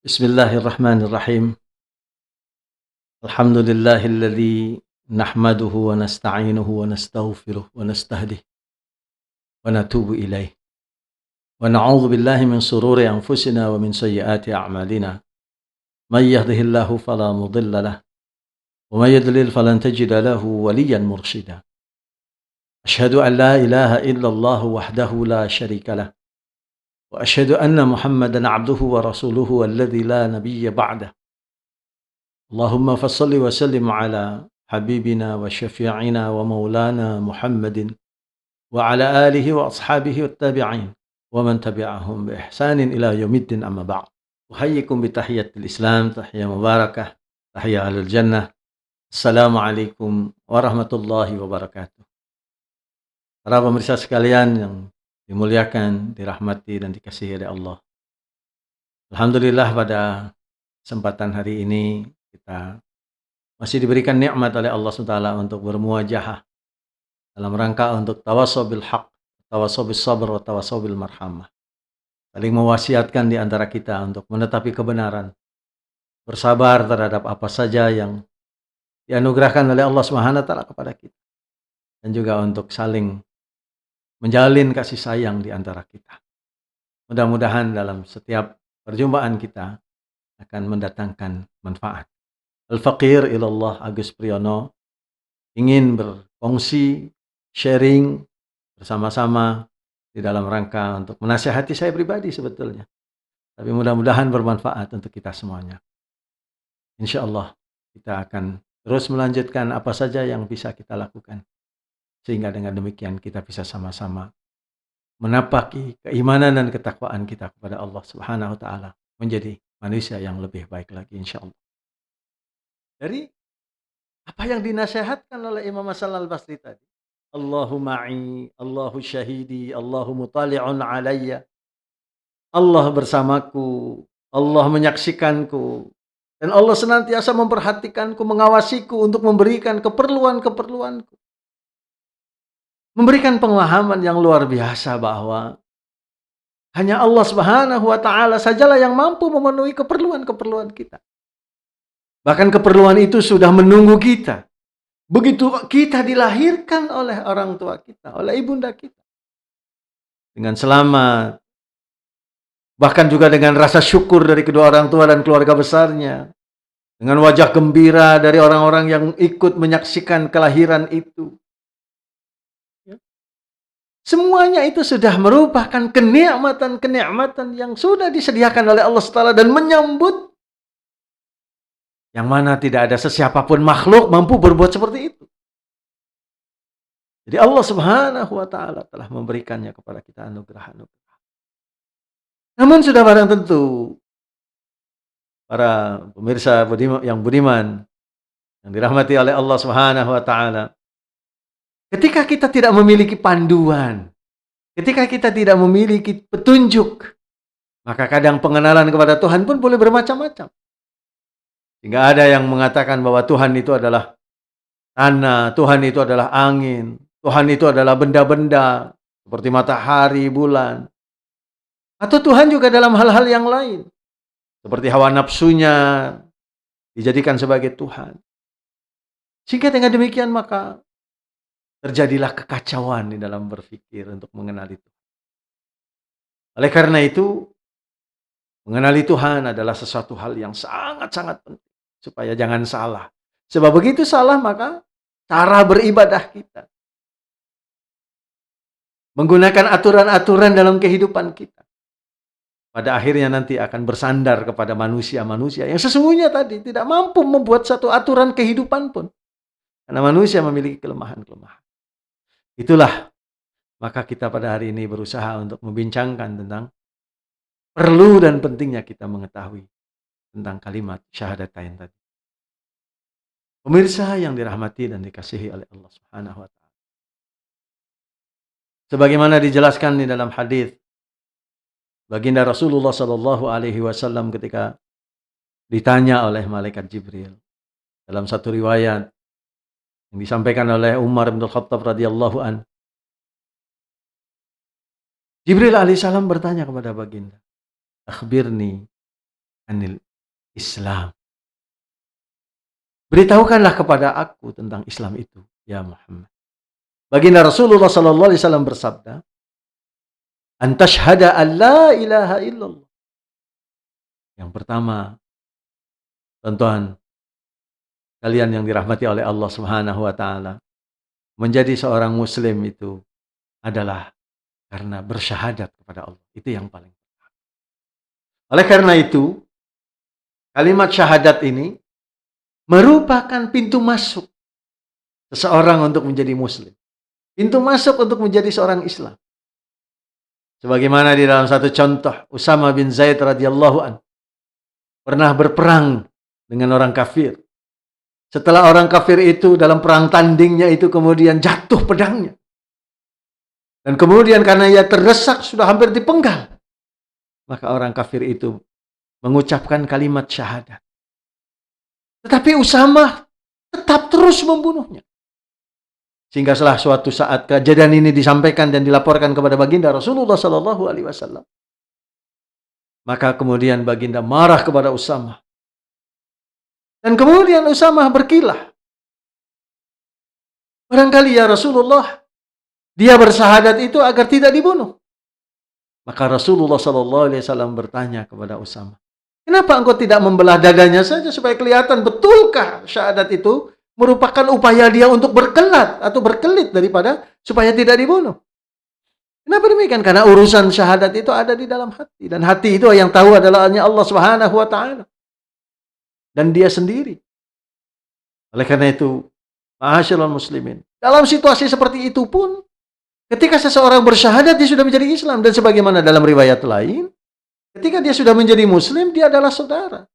Bismillahirrahmanirrahim. Alhamdulillahilladzi nahmaduhu wa nasta'inuhu wa nastaghfiruh wa nastahdih wa natubu ilaih. Wa na'udzu billahi min sururi anfusina wa min sayyiati a'malina. May yahdihillahu fala mudilla lah wa may yudlil falan tajida lahu waliyyan mursyida. Asyhadu an la ilaha illallah wahdahu la syarika lah wa asyhadu anna Muhammadan 'abduhu wa rasuluhu alladzi la nabiyya ba'dah. Allahumma fassalli wa sallim ala habibina wa syafi'ina wa maulana Muhammadin wa ala alihi wa ashabihi wa tabi'in wa man tabi'ahum bi ihsanin ila yaumiddin amma ba'd. Uhayyikum bi tahiyyatil Islam, tahiyya mubarakah, tahiyya ahlul jannah. Assalamualaikum warahmatullahi wabarakatuh. Para pemirsa sekalian yang dimuliakan, dirahmati dan dikasihi oleh Allah. Alhamdulillah pada kesempatan hari ini kita masih diberikan nikmat oleh Allah SWT untuk bermuajahah dalam rangka untuk tawassaw bil haq, tawassaw bis sabr, wa tawassaw bil marhamah. Saling mewasiatkan di antara kita untuk menetapi kebenaran, bersabar terhadap apa saja yang dianugerahkan oleh Allah SWT kepada kita, dan juga untuk saling menjalin kasih sayang di antara kita. Mudah-mudahan dalam setiap perjumpaan kita akan mendatangkan manfaat. Al-Faqir ilallah Agus Priyono ingin berkongsi, sharing bersama-sama di dalam rangka untuk menasihati saya pribadi sebetulnya. Tapi mudah-mudahan bermanfaat untuk kita semuanya. Insya Allah kita akan terus melanjutkan apa saja yang bisa kita lakukan. Sehingga dengan demikian kita bisa sama-sama menapaki keimanan dan ketakwaan kita kepada Allah Subhanahu wa Ta'ala, menjadi manusia yang lebih baik lagi insya Allah. Dari apa yang dinasihatkan oleh Imam Hasan al-Basri tadi, Allahu ma'i, Allahu syahidi, Allahu mutali'un alayya, Allah bersamaku, Allah menyaksikanku, dan Allah senantiasa memperhatikanku, mengawasiku untuk memberikan keperluan-keperluanku. Memberikan pemahaman yang luar biasa bahwa hanya Allah Subhanahu wa Ta'ala sajalah yang mampu memenuhi keperluan-keperluan kita. Bahkan keperluan itu sudah menunggu kita. Begitu kita dilahirkan oleh orang tua kita, oleh ibunda kita, dengan selamat, bahkan juga dengan rasa syukur dari kedua orang tua dan keluarga besarnya, dengan wajah gembira dari orang-orang yang ikut menyaksikan kelahiran itu. Semuanya itu sudah merupakan kenikmatan-kenikmatan yang sudah disediakan oleh Allah SWT dan menyambut, yang mana tidak ada sesiapapun makhluk mampu berbuat seperti itu. Jadi Allah Subhanahu wa Ta'ala telah memberikannya kepada kita anugerah-anugerah. Namun sudah barang tentu para pemirsa yang budiman yang dirahmati oleh Allah Subhanahu wa Ta'ala, ketika kita tidak memiliki panduan, ketika kita tidak memiliki petunjuk, maka kadang pengenalan kepada Tuhan pun boleh bermacam-macam. Hingga ada yang mengatakan bahwa Tuhan itu adalah tanah, Tuhan itu adalah angin, Tuhan itu adalah benda-benda seperti matahari, bulan. Atau Tuhan juga dalam hal-hal yang lain, seperti hawa nafsunya dijadikan sebagai Tuhan. Sehingga dengan demikian maka terjadilah kekacauan di dalam berpikir untuk mengenali Tuhan. Oleh karena itu, mengenali Tuhan adalah sesuatu hal yang sangat-sangat penting. Supaya jangan salah. Sebab begitu salah maka cara beribadah kita, menggunakan aturan-aturan dalam kehidupan kita, pada akhirnya nanti akan bersandar kepada manusia-manusia yang sesungguhnya tadi tidak mampu membuat satu aturan kehidupan pun. Karena manusia memiliki kelemahan-kelemahan. Itulah maka kita pada hari ini berusaha untuk membincangkan tentang perlu dan pentingnya kita mengetahui tentang kalimat syahadatain tadi. Pemirsa yang dirahmati dan dikasihi oleh Allah Subhanahu wa Ta'ala. Sebagaimana dijelaskan di dalam hadis baginda Rasulullah sallallahu alaihi wasallam ketika ditanya oleh malaikat Jibril, dalam satu riwayat yang disampaikan oleh Umar bin Khattab radhiyallahu an, Jibril alaihissalam bertanya kepada baginda, "Akhbirni anil Islam. Beritahukanlah kepada aku tentang Islam itu, ya Muhammad. Baginda Rasulullah sallallahu alaihi wasallam bersabda, "An tashhada an la ilaha illallah." Yang pertama, tonton kalian yang dirahmati oleh Allah Subhanahu wa taala, menjadi seorang muslim itu adalah karena bersyahadat kepada Allah. Itu yang paling. Oleh karena itu, kalimat syahadat ini merupakan pintu masuk seseorang untuk menjadi muslim. Pintu masuk untuk menjadi seorang Islam. Sebagaimana di dalam satu contoh, Usama bin Zaid radhiyallahu an pernah berperang dengan orang kafir. Setelah orang kafir itu dalam perang tandingnya itu kemudian jatuh pedangnya. Dan kemudian karena ia terdesak sudah hampir dipenggal. Maka orang kafir itu mengucapkan kalimat syahadat. Tetapi Usama tetap terus membunuhnya. Sehingga setelah suatu saat kejadian ini disampaikan dan dilaporkan kepada baginda Rasulullah sallallahu alaihi wasallam. Maka kemudian baginda marah kepada Usama. Dan kemudian Usama berkilah. Barangkali ya Rasulullah, dia bersyahadat itu agar tidak dibunuh. Maka Rasulullah sallallahu alaihi wasallam bertanya kepada Usama, "Kenapa engkau tidak membelah dadanya saja supaya kelihatan betulkah syahadat itu merupakan upaya dia untuk berkelat atau berkelit daripada supaya tidak dibunuh?" Kenapa demikian? Karena urusan syahadat itu ada di dalam hati. Dan hati itu yang tahu adalah hanya Allah Subhanahu wa ta'ala. Dan dia sendiri. Oleh karena itu, ma'asyiral muslimin, dalam situasi seperti itu pun, ketika seseorang bersyahadat, dia sudah menjadi Islam. Dan sebagaimana dalam riwayat lain, ketika dia sudah menjadi Muslim, dia adalah saudara.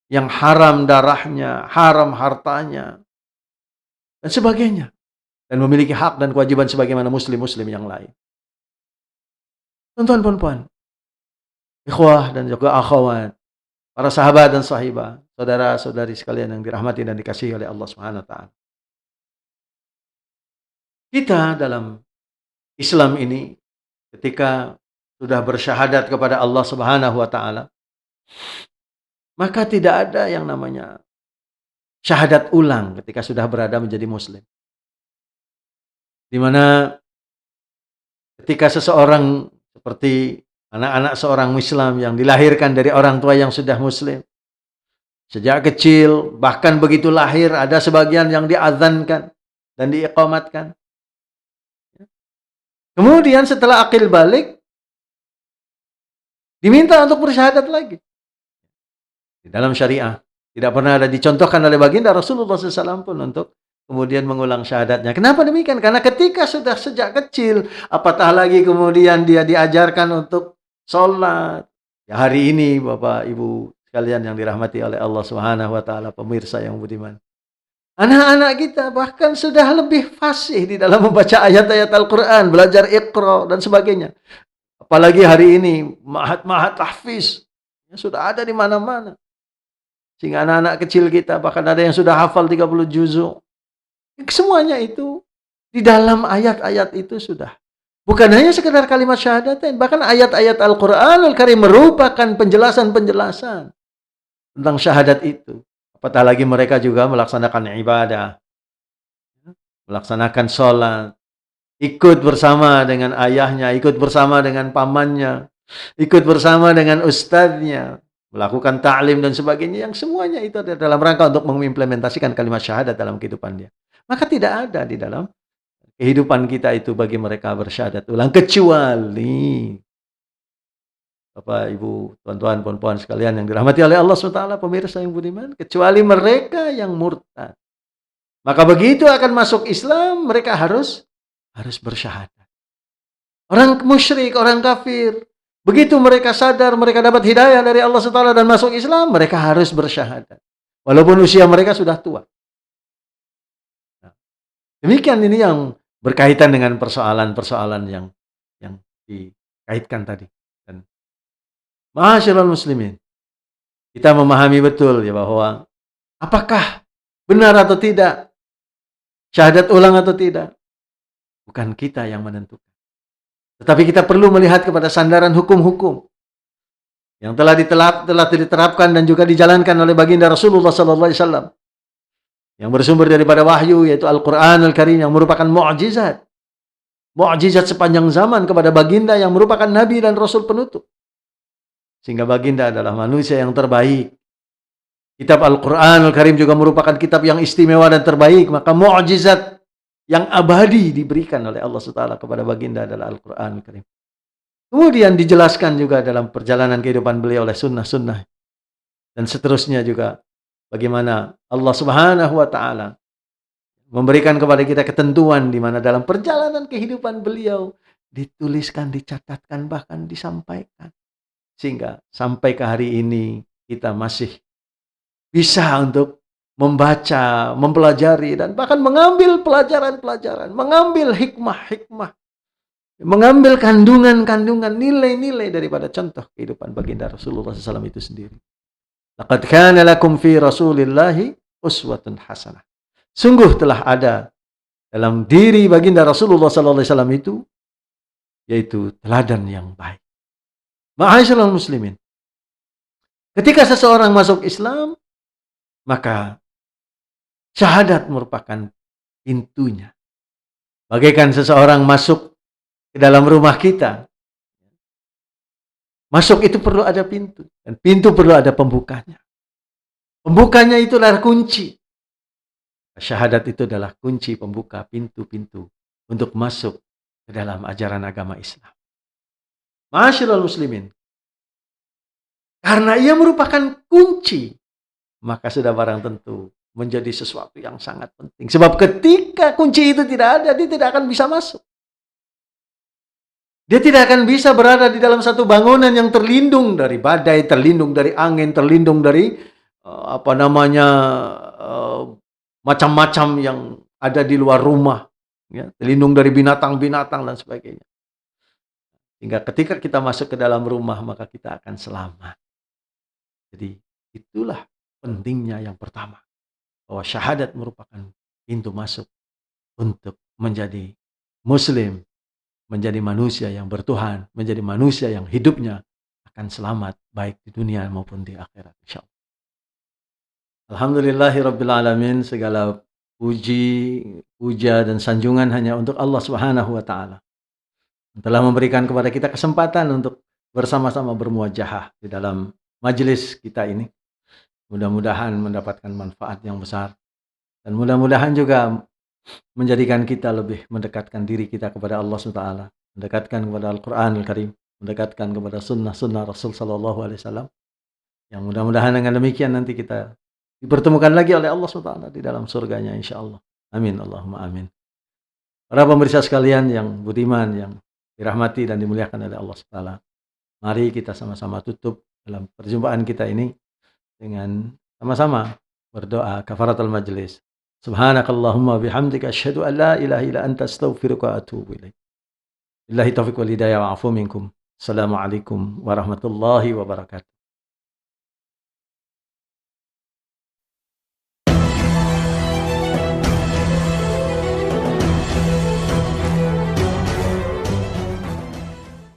Yang haram darahnya, haram hartanya, dan sebagainya. Dan memiliki hak dan kewajiban sebagaimana muslim-muslim yang lain. Tuan-tuan, puan-puan, ikhwah dan juga akhwat, para sahabat dan sahibah, saudara-saudari sekalian yang dirahmati dan dikasihi oleh Allah Subhanahu wa taala. Kita dalam Islam ini ketika sudah bersyahadat kepada Allah Subhanahu wa taala, maka tidak ada yang namanya syahadat ulang ketika sudah berada menjadi muslim. Di mana ketika seseorang seperti anak-anak seorang Islam yang dilahirkan dari orang tua yang sudah muslim, sejak kecil, bahkan begitu lahir, ada sebagian yang diazankan dan diiqamatkan. Kemudian setelah akil balik, diminta untuk bersyahadat lagi. Di dalam syariah, tidak pernah ada dicontohkan oleh baginda Rasulullah SAW pun untuk kemudian mengulang syahadatnya. Kenapa demikian? Karena ketika sudah sejak kecil, apatah lagi kemudian dia diajarkan untuk sholat. Ya, hari ini Bapak Ibu sekalian yang dirahmati oleh Allah Subhanahu wa taala, pemirsa yang budiman. Anak-anak kita bahkan sudah lebih fasih di dalam membaca ayat-ayat Al-Qur'an, belajar Iqra dan sebagainya. Apalagi hari ini mahat-mahat tahfiz ya, sudah ada di mana-mana. Sehingga anak-anak kecil kita bahkan ada yang sudah hafal 30 juzuk. Semuanya itu di dalam ayat-ayat itu sudah. Bukan hanya sekedar kalimat syahadatain, bahkan ayat-ayat Al-Qur'anul Karim merupakan penjelasan-penjelasan tentang syahadat itu. Apatah lagi mereka juga melaksanakan ibadah, melaksanakan sholat, ikut bersama dengan ayahnya, ikut bersama dengan pamannya, ikut bersama dengan ustadznya, melakukan ta'lim dan sebagainya, yang semuanya itu ada dalam rangka untuk mengimplementasikan kalimat syahadat dalam kehidupan dia. Maka tidak ada di dalam kehidupan kita itu bagi mereka bersyahadat ulang, kecuali Bapak, Ibu, tuan-tuan, puan-puan sekalian yang dirahmati oleh Allah SWT, pemirsa yang budiman, kecuali mereka yang murtad. Maka begitu akan masuk Islam, mereka harus bersyahadat. Orang musyrik, orang kafir, begitu mereka sadar, mereka dapat hidayah dari Allah SWT dan masuk Islam, mereka harus bersyahadat. Walaupun usia mereka sudah tua. Nah, demikian ini yang berkaitan dengan persoalan-persoalan yang dikaitkan tadi. Dan ma'asyiral muslimin, kita memahami betul ya bahwa apakah benar atau tidak, syahadat ulang atau tidak, bukan kita yang menentukan. Tetapi kita perlu melihat kepada sandaran hukum-hukum. yang telah diterapkan dan juga dijalankan oleh baginda Rasulullah sallallahu alaihi wasallam, yang bersumber daripada wahyu, yaitu Al-Qur'anul Karim, yang merupakan mukjizat sepanjang zaman kepada baginda yang merupakan nabi dan rasul penutup. Sehingga baginda adalah manusia yang terbaik. Kitab Al-Qur'anul Karim juga merupakan kitab yang istimewa dan terbaik, maka mukjizat yang abadi diberikan oleh Allah SWT kepada baginda adalah Al-Qur'anul Karim. Kemudian dijelaskan juga dalam perjalanan kehidupan beliau oleh sunnah-sunnah. Dan seterusnya juga bagaimana Allah Subhanahu wa taala memberikan kepada kita ketentuan di mana dalam perjalanan kehidupan beliau dituliskan, dicatatkan, bahkan disampaikan. Sehingga sampai ke hari ini kita masih bisa untuk membaca, mempelajari, dan bahkan mengambil pelajaran-pelajaran, mengambil hikmah-hikmah, mengambil kandungan-kandungan, nilai-nilai daripada contoh kehidupan baginda Rasulullah SAW itu sendiri. Laqad kana lakum fi Rasulillahi uswatun hasanah. Sungguh telah ada dalam diri baginda Rasulullah SAW itu, yaitu teladan yang baik. Ma'asyiral muslimin, ketika seseorang masuk Islam, maka syahadat merupakan pintunya. Bagaikan seseorang masuk ke dalam rumah kita, masuk itu perlu ada pintu, dan pintu perlu ada pembukanya. Pembukanya itu adalah kunci. Syahadat itu adalah kunci pembuka pintu-pintu untuk masuk ke dalam ajaran agama Islam. Ma'asyiral muslimin, karena ia merupakan kunci, maka sudah barang tentu menjadi sesuatu yang sangat penting. Sebab ketika kunci itu tidak ada, dia tidak akan bisa masuk. Dia tidak akan bisa berada di dalam satu bangunan yang terlindung dari badai, terlindung dari angin, terlindung dari macam-macam yang ada di luar rumah, ya, terlindung dari binatang-binatang dan sebagainya. Hingga ketika kita masuk ke dalam rumah, maka kita akan selamat. Jadi itulah pentingnya yang pertama, bahwa syahadat merupakan pintu masuk untuk menjadi muslim, menjadi manusia yang bertuhan, menjadi manusia yang hidupnya akan selamat baik di dunia maupun di akhirat, insyaallah. Alhamdulillahirabbil alamin, segala puji, puja dan sanjungan hanya untuk Allah Subhanahu wa taala. Telah memberikan kepada kita kesempatan untuk bersama-sama bermuajahah di dalam majelis kita ini. Mudah-mudahan mendapatkan manfaat yang besar, dan mudah-mudahan juga menjadikan kita lebih mendekatkan diri kita kepada Allah SWT, mendekatkan kepada Al-Quranul Karim, mendekatkan kepada sunnah-sunnah Rasul Sallallahu Alaihi Wasallam. Yang mudah-mudahan dengan demikian nanti kita dipertemukan lagi oleh Allah SWT di dalam surganya, insya Allah. Amin, Allahumma amin. Para pemirsa sekalian yang budiman, yang dirahmati dan dimuliakan oleh Allah SWT, mari kita sama-sama tutup dalam perjumpaan kita ini dengan sama-sama berdoa kafaratul majlis. Subhanakallahumma bihamdika asyhadu an la ilaha illa anta astaghfiruka wa atubu ilaik. Billahi taufiq wal hidayah wa afu minkum. Assalamualaikum warahmatullahi wabarakatuh.